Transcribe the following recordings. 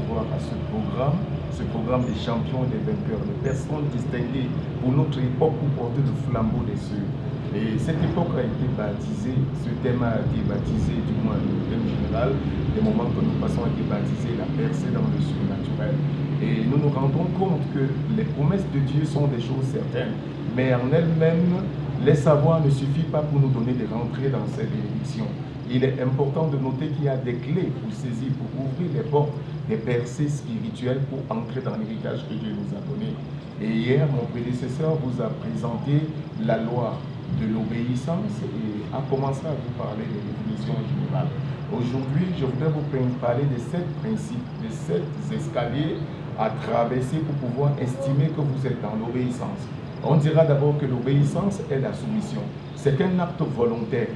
recevoir à ce programme des champions et des vainqueurs, des personnes distinguées pour notre époque pour porter le flambeau des cieux. Et cette époque a été baptisée, ce thème a été baptisé, du moins le thème général, des moments que nous passons a été baptisé la percée dans le surnaturel. Et nous nous rendons compte que les promesses de Dieu sont des choses certaines, mais en elles-mêmes, les savoirs ne suffisent pas pour nous donner de rentrer dans ces bénédictions. Il est important de noter qu'il y a des clés pour saisir, pour ouvrir les portes des percées spirituelles pour entrer dans l'héritage que Dieu nous a donné. Et hier, mon prédécesseur vous a présenté la loi de l'obéissance et a commencé à vous parler des définitions générales. Aujourd'hui, je voudrais vous parler de 7 principes, de 7 escaliers à traverser pour pouvoir estimer que vous êtes dans l'obéissance. On dira d'abord que l'obéissance est la soumission. C'est un acte volontaire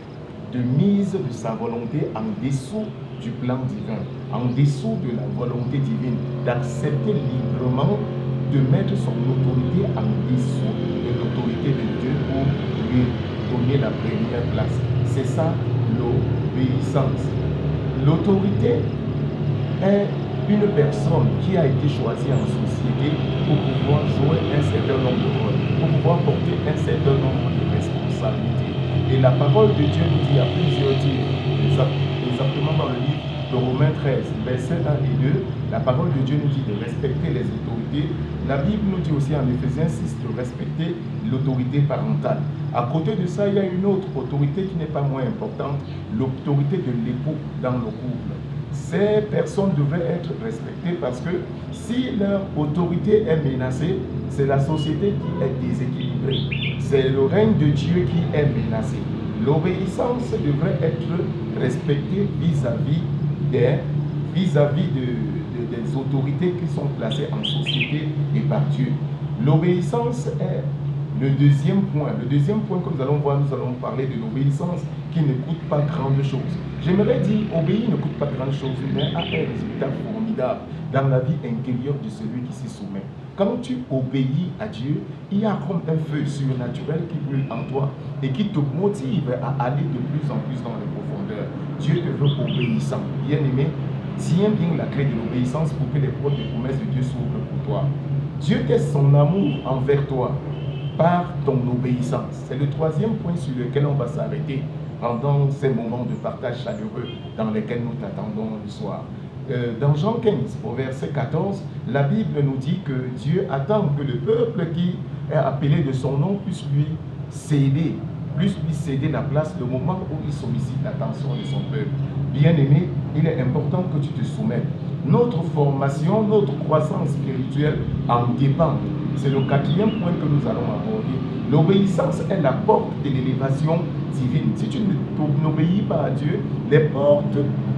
de mise de sa volonté en dessous du plan divin, en dessous de la volonté divine, d'accepter librement de mettre son autorité en dessous de l'autorité de Dieu pour lui donner la première place. C'est ça l'obéissance. L'autorité est une personne qui a été choisie en société pour pouvoir jouer un certain nombre de rôles, pour pouvoir porter un certain nombre de responsabilités. Et la parole de Dieu nous dit à plusieurs titres, exactement dans le livre de Romains 13, versets 1 et 2, la parole de Dieu nous dit de respecter les autorités. La Bible nous dit aussi en Éphésiens 6 de respecter l'autorité parentale. À côté de ça, il y a une autre autorité qui n'est pas moins importante, l'autorité de l'époux dans le couple. Ces personnes devraient être respectées parce que si leur autorité est menacée, c'est la société qui est déséquilibrée. C'est le règne de Dieu qui est menacé. L'obéissance devrait être respectée vis-à-vis des autorités qui sont placées en société et par Dieu. L'obéissance est le deuxième point. Le deuxième point que nous allons voir, nous allons parler de l'obéissance qui ne coûte pas grande chose. J'aimerais dire, obéir ne coûte pas grande chose, mais a un résultat formidable dans la vie intérieure de celui qui s'y soumet. Quand tu obéis à Dieu, il y a comme un feu surnaturel qui brûle en toi et qui te motive à aller de plus en plus dans les profondeurs. Dieu te veut obéissant. Bien-aimé, tiens bien la clé de l'obéissance pour que les portes des promesses de Dieu s'ouvrent pour toi. Dieu teste son amour envers toi par ton obéissance. C'est le troisième point sur lequel on va s'arrêter pendant ces moments de partage chaleureux dans lesquels nous t'attendons le soir. Dans Jean 15, au verset 14, la Bible nous dit que Dieu attend que le peuple qui est appelé de son nom puisse lui céder la place le moment où il sollicite l'attention de son peuple. Bien-aimé, il est important que tu te soumettes. Notre formation, notre croissance spirituelle en dépend. C'est le quatrième point que nous allons aborder. L'obéissance est la porte de l'élévation divine. Si tu n'obéis pas à Dieu, les portes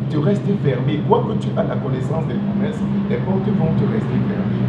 te restent fermées. Quoi que tu aies la connaissance des promesses, les portes vont te rester fermées.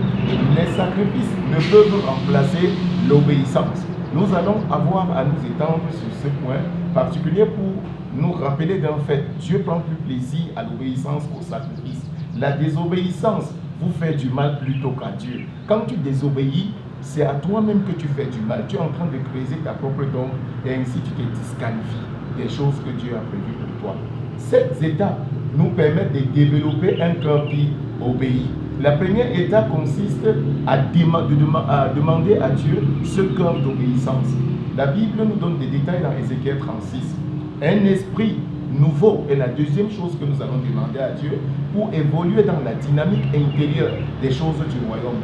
Les sacrifices ne peuvent remplacer l'obéissance. Nous allons avoir à nous étendre sur ce point particulier pour nous rappeler d'un fait. Dieu prend plus plaisir à l'obéissance qu'au sacrifice. La désobéissance vous fait du mal plutôt qu'à Dieu. Quand tu désobéis, c'est à toi-même que tu fais du mal. Tu es en train de creuser ta propre tombe et ainsi tu te disqualifies des choses que Dieu a prévues pour toi. Cette étape nous permet de développer un cœur qui obéit. La première étape consiste à demander à Dieu ce cœur d'obéissance. La Bible nous donne des détails dans Ézéchiel 36. Un esprit nouveau est la deuxième chose que nous allons demander à Dieu pour évoluer dans la dynamique intérieure des choses du royaume.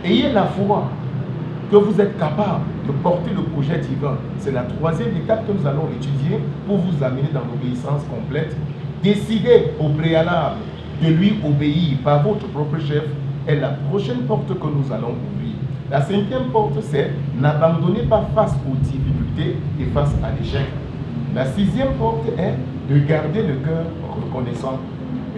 Ayez la foi que vous êtes capable de porter le projet divin. C'est la troisième étape que nous allons étudier pour vous amener dans l'obéissance complète. Décidez au préalable de lui obéir par votre propre chef est la prochaine porte que nous allons ouvrir. La cinquième porte, c'est n'abandonnez pas face aux difficultés et face à l'échec. La sixième porte est de garder le cœur reconnaissant.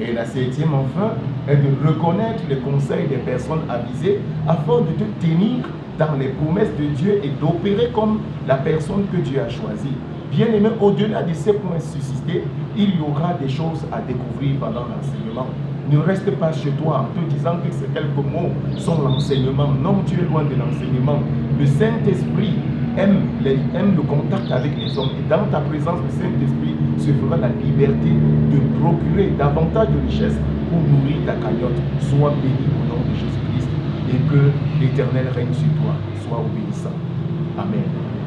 Et la septième, enfin, est de reconnaître les conseils des personnes avisées afin de te tenir dans les promesses de Dieu et d'opérer comme la personne que Dieu a choisie. Bien aimé, au-delà de ces points suscités, il y aura des choses à découvrir pendant l'enseignement. Ne reste pas chez toi en te disant que ces quelques mots sont l'enseignement. Non, tu es loin de l'enseignement. Le Saint-Esprit aime le contact avec les hommes. Et dans ta présence, le Saint-Esprit se fera la liberté de procurer davantage de richesses pour nourrir ta cagnotte. Sois béni au nom de Jésus-Christ et que l'Éternel règne sur toi. Sois obéissant. Amen.